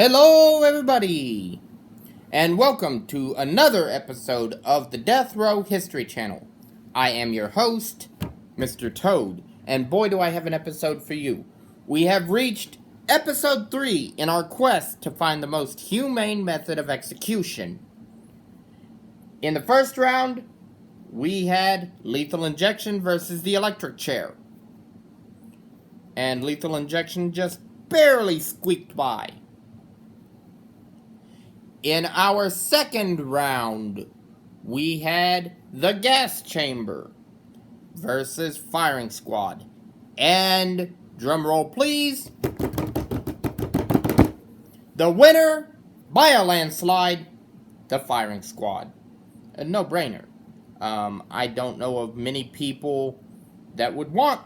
Hello, everybody, and welcome to another episode of the Death Row History Channel. I am your host, Mr. Toad, and boy do I have an episode for you. We have reached episode 3 in our quest to find the most humane method of execution. In the first round, we had lethal injection versus the electric chair. And lethal injection just barely squeaked by. In our second round, we had the gas chamber versus firing squad. And, drumroll please, the winner, by a landslide, the firing squad. A no-brainer. I don't know of many people that would want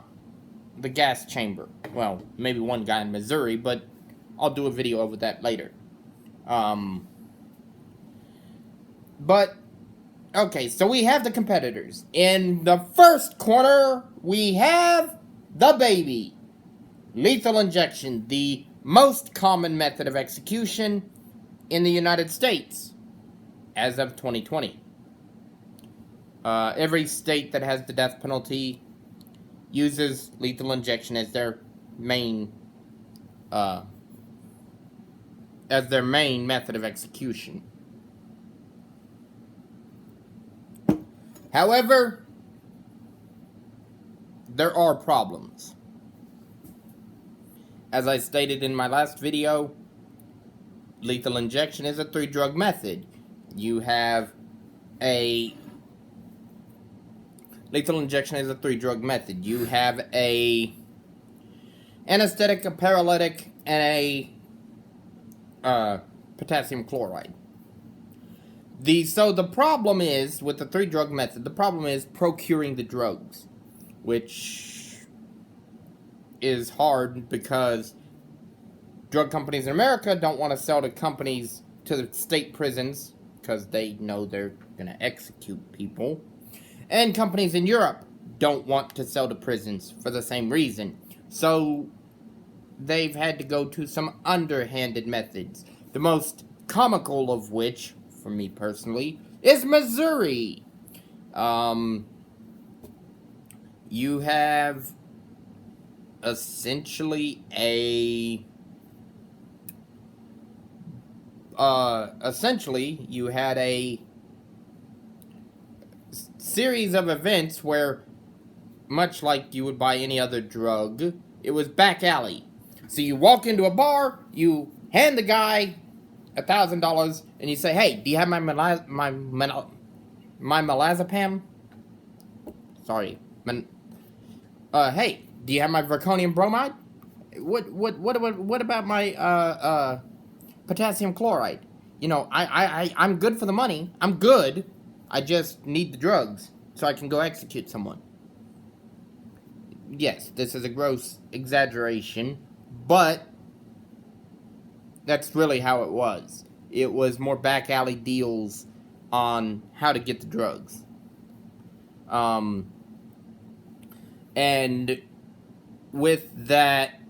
the gas chamber. Well, maybe one guy in Missouri, but I'll do a video over that later. But, okay, so we have the competitors. In the first corner, we have the baby. Lethal injection, the most common method of execution in the United States as of 2020. Every state that has the death penalty uses lethal injection as their main method of execution. However, there are problems. As I stated in my last video, lethal injection is a 3-drug method. Lethal injection is a 3-drug method. You have a anesthetic, a paralytic, and a potassium chloride. So the problem is, with the 3-drug method, the problem is procuring the drugs, which is hard because drug companies in America don't want to sell to the state prisons because they know they're going to execute people. And companies in Europe don't want to sell to prisons for the same reason. So they've had to go to some underhanded methods. The most comical of which, for me personally, is Missouri. You have essentially you had a series of events where, much like you would buy any other drug, it was back alley. So you walk into a bar, you hand the guy $1,000, and you say, "Hey, do you have my milazepam? Sorry, hey, do you have my zirconium bromide? What about my potassium chloride? You know, I'm good for the money. I'm good. I just need the drugs so I can go execute someone." Yes, this is a gross exaggeration, but that's really how it was. It was more back alley deals on how to get the drugs. And with that,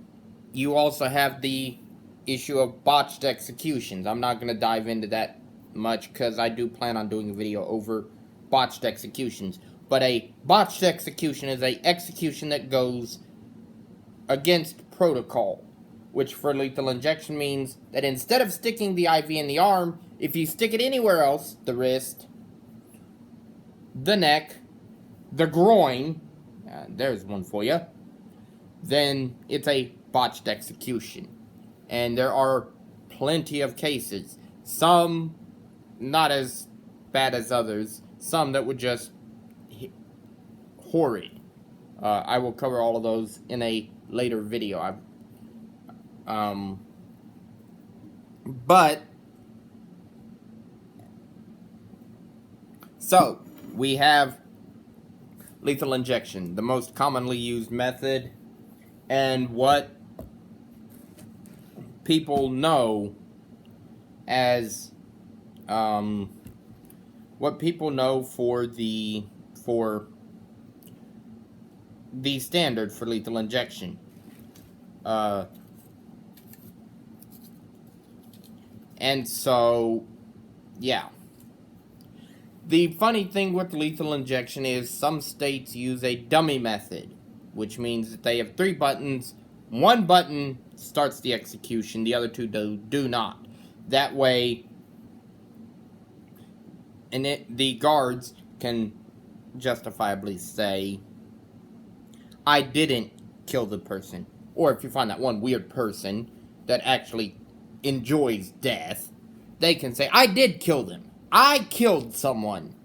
you also have the issue of botched executions. I'm not going to dive into that much because I do plan on doing a video over botched executions. But a botched execution is an execution that goes against protocol, which for lethal injection means that instead of sticking the IV in the arm, if you stick it anywhere else, the wrist, the neck, the groin, there's one for you, then it's a botched execution. And there are plenty of cases, some not as bad as others, some that would just horrid. I will cover all of those in a later video. So we have lethal injection, the most commonly used method, and what people know as for the standard for lethal injection. And so, yeah. The funny thing with lethal injection is some states use a dummy method, which means that they have 3 buttons. One button starts the execution, the other 2 do not. That way, the guards can justifiably say, I didn't kill the person. Or if you find that one weird person that actually enjoys death, they can say, I did kill them. I killed someone.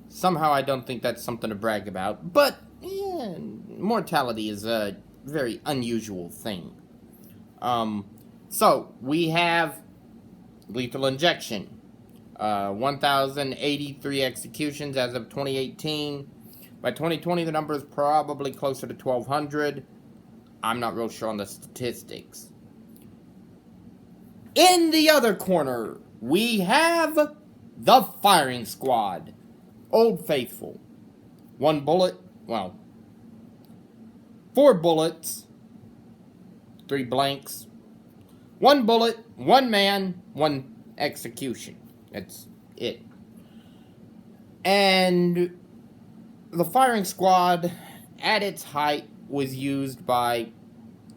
Somehow I don't think that's something to brag about, but mortality is a very unusual thing. So, we have lethal injection. 1,083 executions as of 2018. By 2020, the number is probably closer to 1,200. I'm not real sure on the statistics. In the other corner, we have the firing squad. Old Faithful. 1 bullet, 4 bullets, 3 blanks, 1 bullet, 1 man, 1 execution. That's it. And the firing squad, at its height, was used by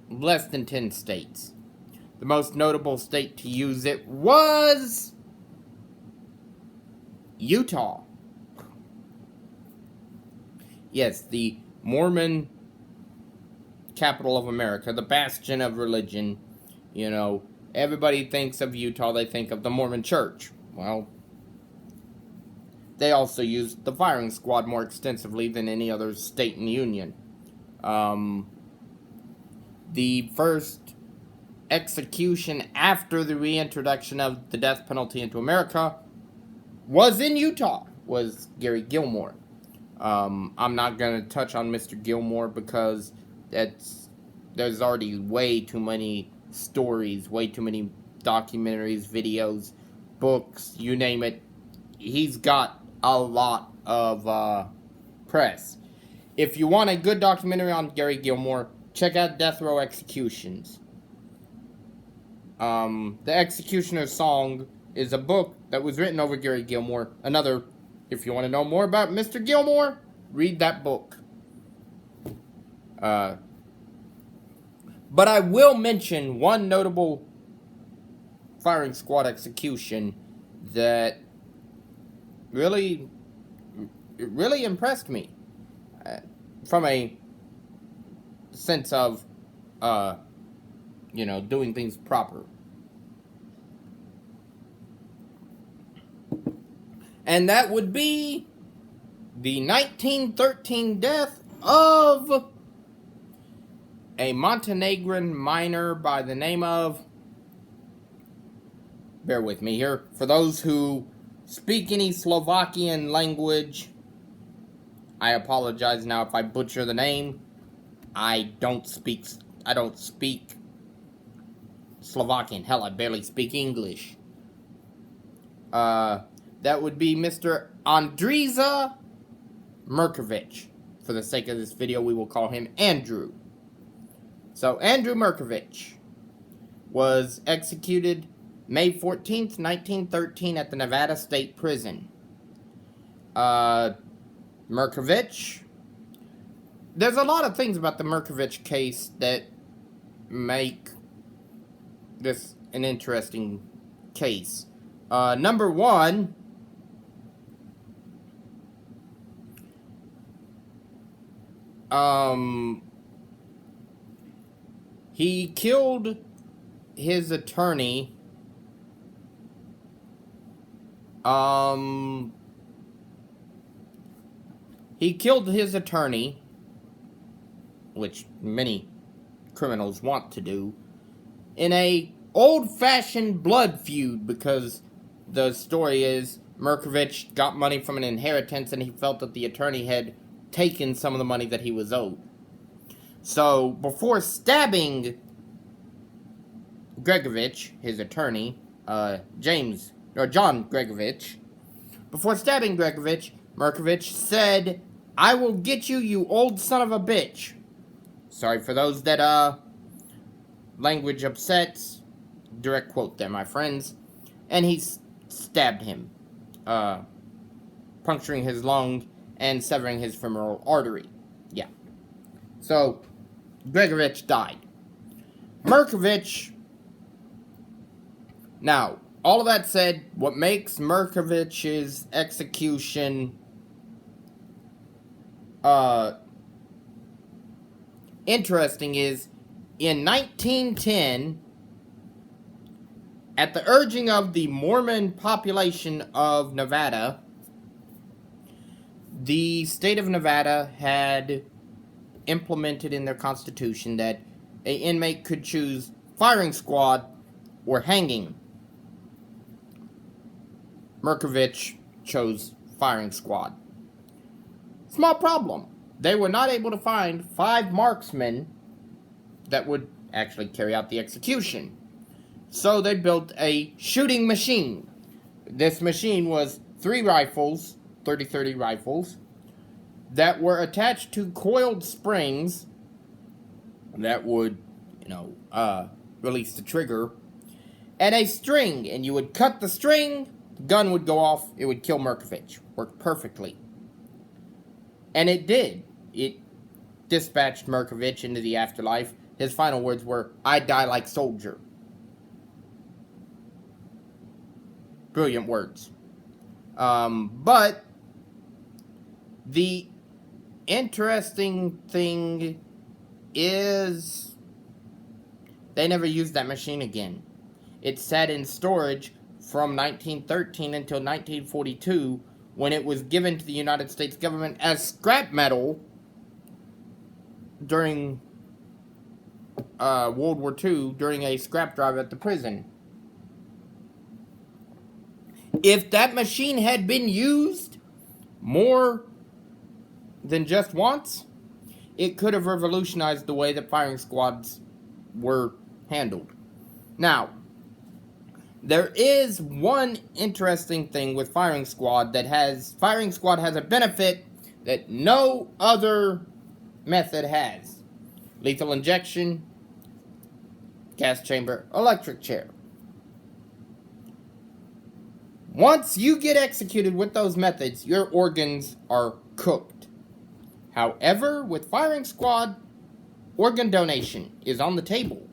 less than 10 states. The most notable state to use it was Utah. Yes, the Mormon capital of America, the bastion of religion. You know, everybody thinks of Utah, they think of the Mormon Church. Well, they also used the firing squad more extensively than any other state in the Union. The first execution after the reintroduction of the death penalty into America was in Utah, was Gary Gilmore. I'm not going to touch on Mr. Gilmore because there's already way too many stories, way too many documentaries, videos, books, you name it. He's got a lot of press. If you want a good documentary on Gary Gilmore, check out Death Row Executions. The Executioner's Song is a book that was written over Gary Gilmore. Another, if you want to know more about Mr. Gilmore, read that book. But I will mention one notable firing squad execution that really impressed me. From a sense of, doing things proper. And that would be the 1913 death of a Montenegrin miner by the name of, bear with me here, for those who speak any Slovakian language, I apologize now if I butcher the name. I don't speak Slovakian. Hell, I barely speak English. That would be Mr. Andrija Mirković. For the sake of this video, we will call him Andrew. So, Andrew Mirković was executed May 14th, 1913 at the Nevada State Prison. Mirković, there's a lot of things about the Mirković case that make this an interesting case. Number one, he killed his attorney. He killed his attorney, which many criminals want to do, in a old-fashioned blood feud, because the story is Mirković got money from an inheritance and he felt that the attorney had taken some of the money that he was owed. So, before stabbing Gregovich, his attorney, John Gregovich, before stabbing Gregovich, Mirković said, "I will get you, you old son of a bitch." Sorry for those that language upsets, direct quote there, my friends, and he stabbed him, puncturing his lung and severing his femoral artery. Yeah. So, Gregorich died. Merkovich. Now, all of that said, what makes Merkovich's execution interesting is, in 1910, at the urging of the Mormon population of Nevada, the state of Nevada had implemented in their constitution that an inmate could choose firing squad or hanging. Merkovich chose firing squad. Small problem. They were not able to find 5 marksmen that would actually carry out the execution. So they built a shooting machine. This machine was 3 rifles, 30-30 rifles, that were attached to coiled springs that would, release the trigger, and a string, and you would cut the string, the gun would go off, it would kill Merkovich. Worked perfectly. And it did. It dispatched Merkovich into the afterlife. His final words were, "I die like soldier." Brilliant words. But the interesting thing is they never used that machine again. It sat in storage from 1913 until 1942, when it was given to the United States government as scrap metal during World War II, during a scrap drive at the prison. If that machine had been used more than just once, it could have revolutionized the way that firing squads were handled. Now, there is one interesting thing with firing squad has a benefit that no other method has. Lethal injection, gas chamber, electric chair. Once you get executed with those methods, your organs are cooked. However, with firing squad, organ donation is on the table.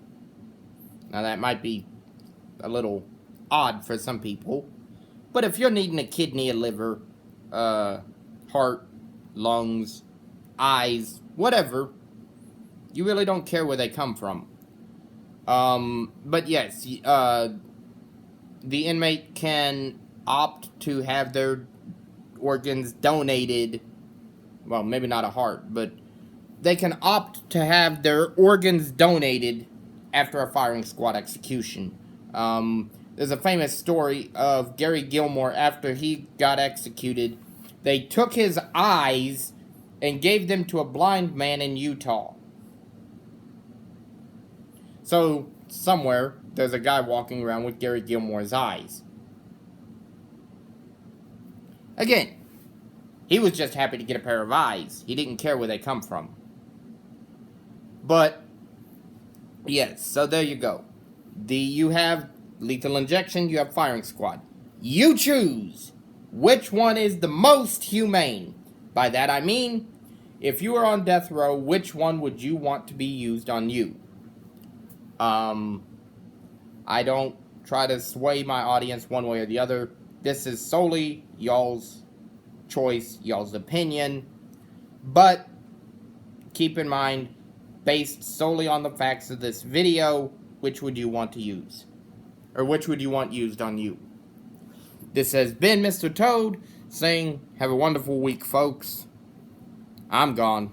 Now that might be a little odd for some people, but if you're needing a kidney, a liver, heart, lungs, eyes, whatever, you really don't care where they come from. But yes, the inmate can opt to have their organs donated. Well, maybe not a heart, but they can opt to have their organs donated after a firing squad execution. There's a famous story of Gary Gilmore after he got executed. They took his eyes and gave them to a blind man in Utah. So, somewhere, there's a guy walking around with Gary Gilmore's eyes. Again, he was just happy to get a pair of eyes. He didn't care where they come from. But, yes, so there you go. You have lethal injection, you have firing squad. You choose which one is the most humane. By that I mean, if you are on death row, which one would you want to be used on you? I don't try to sway my audience one way or the other. This is solely y'all's choice, y'all's opinion. But keep in mind, based solely on the facts of this video, which would you want to use? Or which would you want used on you? This has been Mr. Toad saying, have a wonderful week, folks. I'm gone.